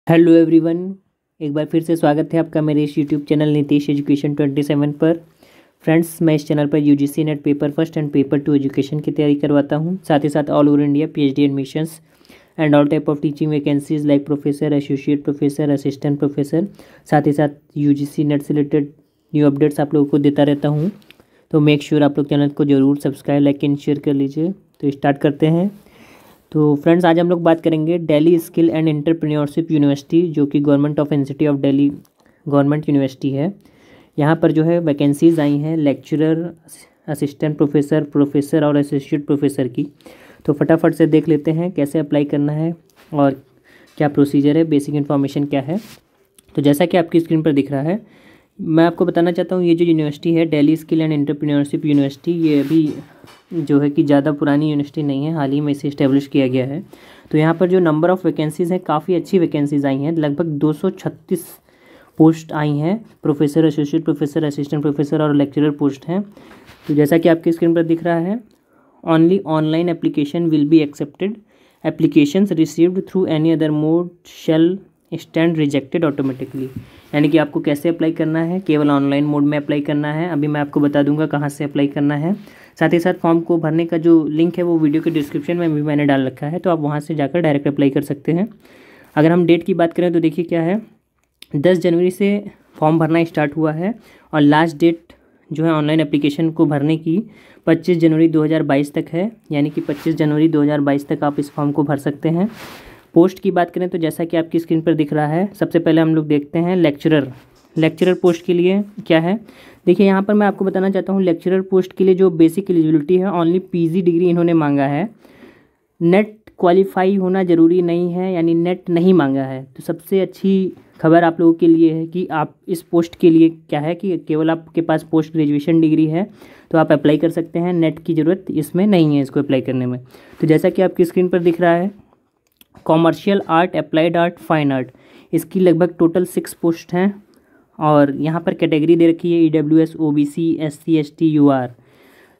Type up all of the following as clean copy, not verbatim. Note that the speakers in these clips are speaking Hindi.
हेलो एवरीवन, एक बार फिर से स्वागत है आपका मेरे इस यूट्यूब चैनल नीतीश एजुकेशन 27 पर। फ्रेंड्स, मैं इस चैनल पर UGC net paper first and paper 2 education की तैयारी करवाता हूं। साथ ही साथ all over India PhD admissions and all type of teaching vacancies like professor, associate professor, assistant professor. साथ ही साथ यूजीसी नेट से रिलेटेड न्यू अपडेट्स आप लोगों को देता रहता हूँ। तो मेक श्योर आप लोग चैनल को जरूर सब्सक्राइब, लाइक एंड शेयर कर लीजिए। तो स्टार्ट करते हैं। तो फ्रेंड्स, आज हम लोग बात करेंगे Delhi skill and entrepreneurship university, जो कि government of institute of Delhi government university है। यहाँ पर जो है वैकेंसीज आई हैं लेक्चरर, असिस्टेंट प्रोफेसर, प्रोफेसर और एसोसिएट प्रोफेसर की। तो फटाफट से देख लेते हैं कैसे अप्लाई करना है और क्या प्रोसीजर है, बेसिक इन्फॉर्मेशन क्या है। तो जैसा कि आपकी स्क्रीन पर दिख रहा है, मैं आपको बताना चाहता हूँ ये जो यूनिवर्सिटी है Delhi skill and entrepreneurship university, ये अभी जो है कि ज़्यादा पुरानी यूनिवर्सिटी नहीं है, हाल ही में इसे इस्टेब्लिश किया गया है। तो यहाँ पर जो नंबर ऑफ़ वैकेंसीज़ हैं, काफ़ी अच्छी वैकेंसीज़ आई हैं। लगभग 236 पोस्ट आई हैं, professor, associate professor, assistant professor और लेक्चरर पोस्ट हैं। तो जैसा कि आपकी स्क्रीन पर दिख रहा है, only online application will be accepted, applications received through any other mode shall stand rejected automatically. यानी कि आपको कैसे अप्लाई करना है, केवल ऑनलाइन मोड में अप्लाई करना है। अभी मैं आपको बता दूंगा कहाँ से अप्लाई करना है। साथ ही साथ फॉर्म को भरने का जो लिंक है वो वीडियो के डिस्क्रिप्शन में भी मैंने डाल रखा है, तो आप वहाँ से जाकर डायरेक्ट अप्लाई कर सकते हैं। अगर हम डेट की बात करें तो देखिए क्या है, 10 जनवरी से फॉर्म भरना स्टार्ट हुआ है और लास्ट डेट जो है ऑनलाइन एप्लीकेशन को भरने की 25 जनवरी 2022 तक है। यानी कि 25 जनवरी 2022 तक आप इस फॉर्म को भर सकते हैं। पोस्ट की बात करें तो जैसा कि आपकी स्क्रीन पर दिख रहा है, सबसे पहले हम लोग देखते हैं लेक्चरर पोस्ट के लिए क्या है। देखिए यहाँ पर मैं आपको बताना चाहता हूँ, लेक्चरर पोस्ट के लिए जो बेसिक एलिजिबिलिटी है, ओनली पीजी डिग्री इन्होंने मांगा है। नेट क्वालिफाई होना ज़रूरी नहीं है, यानी नेट नहीं मांगा है। तो सबसे अच्छी खबर आप लोगों के लिए है कि आप इस पोस्ट के लिए क्या है कि केवल आपके पास पोस्ट ग्रेजुएशन डिग्री है तो आप अप्लाई कर सकते हैं। नेट की ज़रूरत इसमें नहीं है इसको अप्लाई करने में। तो जैसा कि आपकी स्क्रीन पर दिख रहा है, commercial art, applied art, fine art, इसकी लगभग टोटल 6 पोस्ट हैं। और यहाँ पर कैटेगरी दे रखी है EWS, OBC, SC, ST, UR।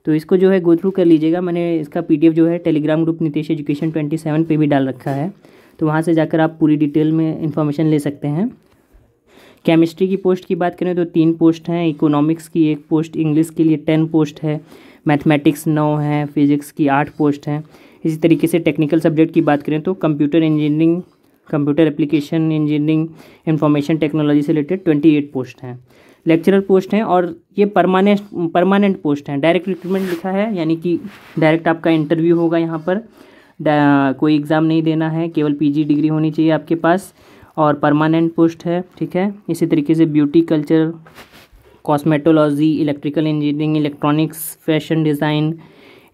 तो इसको जो है गो थ्रू कर लीजिएगा। मैंने इसका PDF जो है टेलीग्राम ग्रुप नीतीश एजुकेशन 27 पे भी डाल रखा है, तो वहाँ से जाकर आप पूरी डिटेल में इन्फॉर्मेशन ले सकते हैं। केमिस्ट्री की पोस्ट की बात करें तो 3 पोस्ट हैं, इकोनॉमिक्स की 1 पोस्ट, इंग्लिश के लिए 10 पोस्ट है, मैथमेटिक्स 9 है, फिजिक्स की 8 पोस्ट हैं। इसी तरीके से टेक्निकल सब्जेक्ट की बात करें तो computer engineering, computer application engineering, information technology से रिलेटेड 28 पोस्ट हैं। लेक्चरर पोस्ट हैं और ये परमानेंट पोस्ट हैं। डायरेक्ट रिक्रूटमेंट लिखा है, यानी कि डायरेक्ट आपका इंटरव्यू होगा। यहाँ पर कोई एग्ज़ाम नहीं देना है, केवल PG डिग्री होनी चाहिए आपके पास और परमानेंट पोस्ट है, ठीक है। इसी तरीके से beauty, culture, cosmetology, electrical engineering, electronics, fashion design,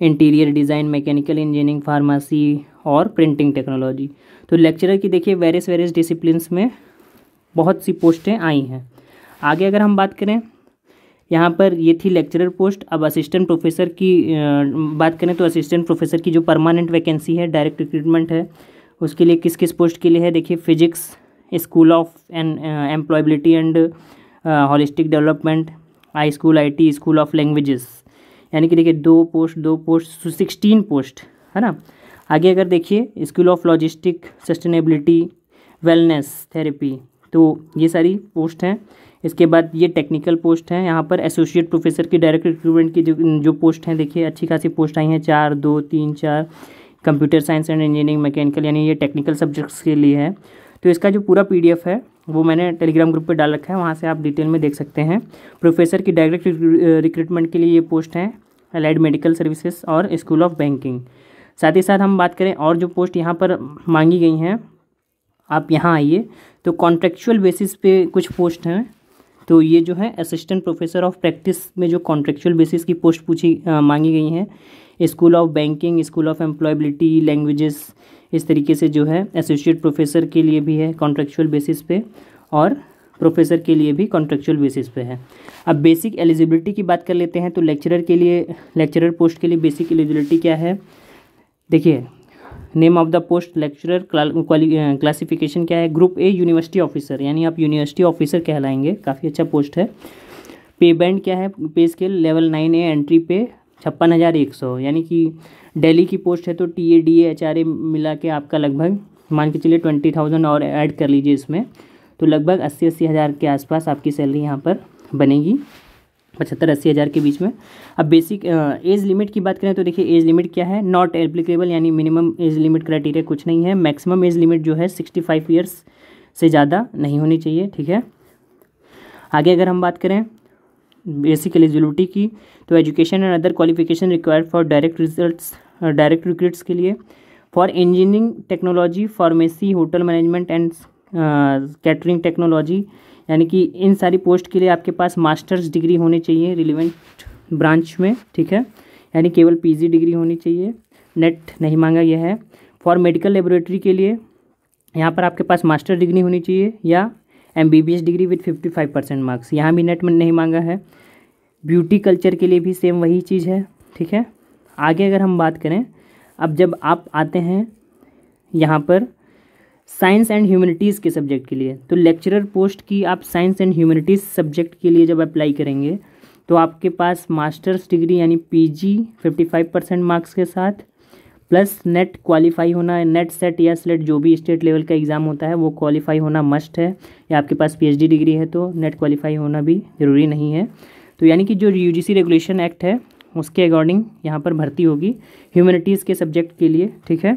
interior design, mechanical engineering, pharmacy और प्रिंटिंग टेक्नोलॉजी। तो लेक्चरर की देखिए वेरियस डिसिप्लिन्स में बहुत सी पोस्टें आई हैं। आगे अगर हम बात करें, यहाँ पर ये थी लेक्चरर पोस्ट। अब असिस्टेंट प्रोफेसर की बात करें तो असिस्टेंट प्रोफेसर की जो परमानेंट वैकेंसी है, डायरेक्ट रिक्रूटमेंट है, उसके लिए किस किस पोस्ट के लिए है देखिए। Physics, school of employability and holistic development, I school IT, school of languages. यानी कि देखिए 2 पोस्ट 16 पोस्ट है ना। आगे अगर देखिए school of logistic, sustainability, wellness therapy, तो ये सारी पोस्ट हैं। इसके बाद ये टेक्निकल पोस्ट हैं। यहाँ पर एसोसिएट प्रोफेसर की डायरेक्ट रिक्रूटमेंट की जो पोस्ट हैं, देखिए अच्छी खासी पोस्ट आई हैं, 4, 2, 3, 4। Computer science and engineering, mechanical, यानी ये टेक्निकल सब्जेक्ट्स के लिए है। तो इसका जो पूरा PDF है वो मैंने टेलीग्राम ग्रुप पे डाल रखा है, वहाँ से आप डिटेल में देख सकते हैं। प्रोफेसर की डायरेक्ट रिक्रूटमेंट के लिए ये पोस्ट हैं, अलाइड मेडिकल सर्विसेज और स्कूल ऑफ बैंकिंग। साथ ही साथ हम बात करें और जो पोस्ट यहाँ पर मांगी गई हैं, आप यहाँ आइए तो कॉन्ट्रेक्चुअल बेसिस पे कुछ पोस्ट हैं। तो ये जो है असिस्टेंट प्रोफेसर ऑफ प्रैक्टिस में जो कॉन्ट्रेक्चुअल बेसिस की पोस्ट मांगी गई हैं, school of banking, school of employability, languages, इस तरीके से जो है एसोसिएट प्रोफेसर के लिए भी है कॉन्ट्रेक्चुअल बेसिस पे और प्रोफेसर के लिए भी कॉन्ट्रेक्चुअल बेसिस पे है। अब बेसिक एलिजिबिलिटी की बात कर लेते हैं। तो लेक्चरर पोस्ट के लिए बेसिक एलिजिबिलिटी क्या है देखिए। Name of the post lecturer, classification क्या है, ग्रुप A यूनिवर्सिटी ऑफिसर, यानी आप यूनिवर्सिटी ऑफिसर कहलाएंगे, काफ़ी अच्छा पोस्ट है। पे बैंड क्या है, पे स्केल लेवल 9A, एंट्री पे 56,100, यानी कि दिल्ली की पोस्ट है तो TA DA HRA मिला के आपका लगभग मान के चलिए 20,000 और ऐड कर लीजिए इसमें, तो लगभग 80 हज़ार के आसपास आपकी सैलरी यहाँ पर बनेगी, 75-80 हज़ार के बीच में। अब बेसिक एज लिमिट की बात करें तो देखिए एज लिमिट क्या है, नॉट एप्लीकेबल, यानी मिनिमम एज लिमिट क्राइटेरिया कुछ नहीं है। मैक्सिमम एज लिमिट जो है 65 ईयर्स से ज़्यादा नहीं होनी चाहिए, ठीक है। आगे अगर हम बात करें बेसिक एलिजिबिलिटी की, तो education and other qualification required for direct recruits के लिए for engineering technology, pharmacy, hotel management and catering technology, यानी कि इन सारी पोस्ट के लिए आपके पास मास्टर्स डिग्री होनी चाहिए रिलेवेंट ब्रांच में, ठीक है, यानी केवल पीजी डिग्री होनी चाहिए, नेट नहीं मांगा गया है। फॉर मेडिकल लेबोरेटरी के लिए यहाँ पर आपके पास मास्टर डिग्री होनी चाहिए या MBBS डिग्री विथ 55% मार्क्स, यहाँ भी नेट में नहीं मांगा है। ब्यूटी कल्चर के लिए भी सेम वही चीज़ है, ठीक है। आगे अगर हम बात करें, अब जब आप आते हैं यहाँ पर साइंस एंड ह्यूमैनिटीज़ के सब्जेक्ट के लिए, तो लेक्चरर पोस्ट की आप साइंस एंड ह्यूमैनिटीज़ सब्जेक्ट के लिए जब अप्लाई करेंगे तो आपके पास मास्टर्स डिग्री यानी PG 55% मार्क्स के साथ प्लस नेट क्वालिफाई होना है, नेट सेट या स्लेट जो भी स्टेट लेवल का एग्ज़ाम होता है वो क्वालिफाई होना मस्ट है, या आपके पास PhD डिग्री है तो नेट क्वालिफाई होना भी ज़रूरी नहीं है। तो यानी कि जो UGC रेगुलेशन एक्ट है उसके अकॉर्डिंग यहाँ पर भर्ती होगी ह्यूमैनिटीज़ के सब्जेक्ट के लिए, ठीक है।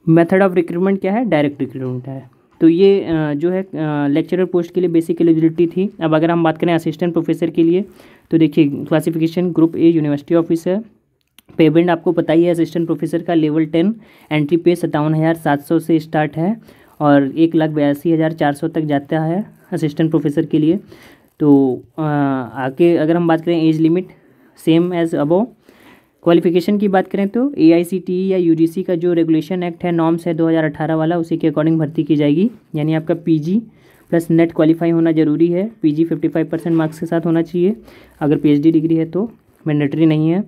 मेथड ऑफ रिक्रूटमेंट क्या है, डायरेक्ट रिक्रूटमेंट है। तो ये जो है लेक्चरर पोस्ट के लिए बेसिक एलिजिबिलिटी थी। अब अगर हम बात करें असिस्टेंट प्रोफेसर के लिए, तो देखिए classification group A university officer, payment आपको पता ही है असिस्टेंट प्रोफेसर का लेवल 10 एंट्री पे 57,700 से स्टार्ट है और 1,82,400 तक जाता है असिस्टेंट प्रोफेसर के लिए। तो आगे अगर हम बात करें age limit same as above. Qualification की बात करें तो AICTE या UGC का जो रेगुलेशन एक्ट है, नॉर्म्स है 2018 वाला, उसी के अकॉर्डिंग भर्ती की जाएगी। यानी आपका PG प्लस नेट क्वालिफाई होना ज़रूरी है, PG 55% मार्क्स के साथ होना चाहिए, अगर PhD डिग्री है तो मैंडेटरी नहीं है।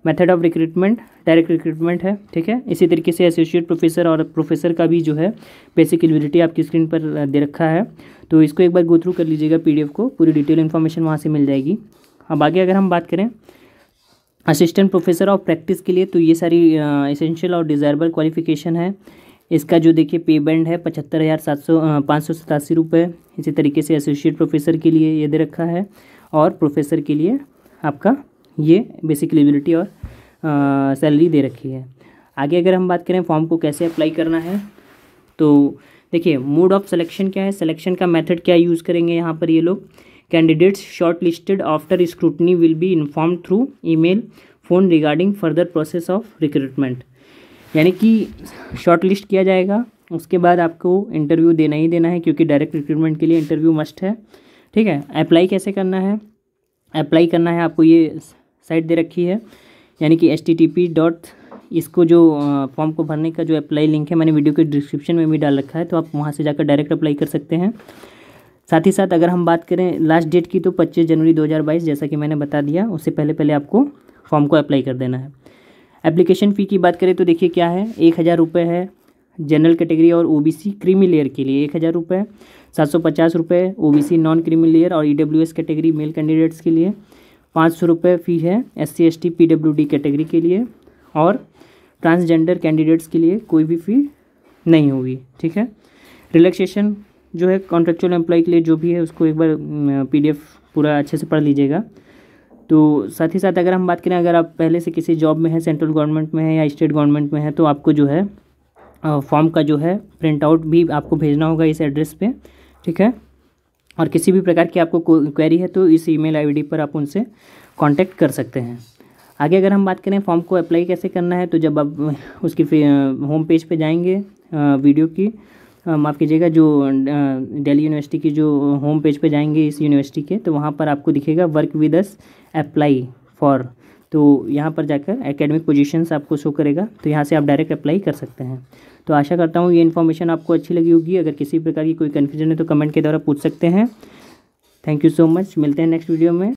Method of recruitment direct recruitment है, ठीक है। इसी तरीके से एसोसिएट प्रोफेसर और प्रोफेसर का भी जो है बेसिक एलिजिबिलिटी आपकी स्क्रीन पर दे रखा है, तो इसको एक बार गो थ्रू कर लीजिएगा PDF को, पूरी डिटेल इन्फॉर्मेशन वहाँ से मिल जाएगी। अब आगे अगर हम बात करें असिस्टेंट प्रोफेसर ऑफ प्रैक्टिस के लिए, तो ये सारी एसेंशियल और डिज़ायरेबल क्वालिफिकेशन है। इसका जो देखिए पे बैंड है 75,587 रुपये। इसी तरीके से एसोसिएट प्रोफेसर के लिए ये दे रखा है और प्रोफेसर के लिए आपका ये बेसिक एलिजिबिलिटी और सैलरी दे रखी है। आगे अगर हम बात करें फॉर्म को कैसे अप्लाई करना है, तो देखिए मोड ऑफ सिलेक्शन क्या है, सिलेक्शन का मेथड क्या यूज़ करेंगे यहाँ पर ये लोग। Candidates short listed after scrutiny will be inform through email phone regarding further process of recruitment, यानी कि शॉर्ट लिस्ट किया जाएगा, उसके बाद आपको इंटरव्यू देना ही देना है, क्योंकि डायरेक्ट रिक्रूटमेंट के लिए इंटरव्यू मस्ट है, ठीक है। अप्लाई कैसे करना है, अप्लाई करना है आपको ये साइट दे रखी है, यानी कि http. इसको जो फॉर्म को भरने का जो अप्लाई लिंक है मैंने वीडियो के डिस्क्रिप्शन में भी डाल रखा है, तो आप वहाँ से जाकर डायरेक्ट अप्लाई कर सकते हैं। साथ ही साथ अगर हम बात करें लास्ट डेट की, तो 25 जनवरी 2022 जैसा कि मैंने बता दिया, उससे पहले आपको फॉर्म को अप्लाई कर देना है। एप्लीकेशन फ़ी की बात करें तो देखिए क्या है, 1,000 रुपये है जनरल कैटेगरी और OBC क्रीमी लेयर के लिए 1,000 रुपये, 750 रुपये OBC नॉन क्रीमी लेयर और EWS कैटेगरी मेल कैंडिडेट्स के लिए, 500 रुपये फ़ी है SC ST PWD कैटेगरी के लिए, और ट्रांसजेंडर कैंडिडेट्स के लिए कोई भी फ़ी नहीं होगी, ठीक है। रिलैक्सेशन जो है कॉन्ट्रेक्चुअल एम्प्लॉय के लिए जो भी है उसको एक बार PDF पूरा अच्छे से पढ़ लीजिएगा। तो साथ ही साथ अगर हम बात करें, अगर आप पहले से किसी जॉब में हैं, सेंट्रल गवर्नमेंट में है या स्टेट गवर्नमेंट में है, तो आपको जो है फॉर्म का जो है प्रिंट आउट भी आपको भेजना होगा इस एड्रेस पे, ठीक है। और किसी भी प्रकार की आपको क्वेरी है तो इस ईमेल ID पर आप उनसे कांटेक्ट कर सकते हैं। आगे अगर हम बात करें फॉर्म को अप्लाई कैसे करना है, तो जब आप उसकी होम पेज पे जाएंगे वीडियो की माफ़ कीजिएगा जो दिल्ली यूनिवर्सिटी की जो होम पेज पे जाएंगे इस यूनिवर्सिटी के, तो वहाँ पर आपको दिखेगा work with us apply for, तो यहाँ पर जाकर एकेडमिक पोजीशंस आपको शो करेगा, तो यहाँ से आप डायरेक्ट अप्लाई कर सकते हैं। तो आशा करता हूँ ये इन्फॉर्मेशन आपको अच्छी लगी होगी। अगर किसी प्रकार की कोई कन्फ्यूजन है तो कमेंट के द्वारा पूछ सकते हैं। थैंक यू सो मच, मिलते हैं नेक्स्ट वीडियो में।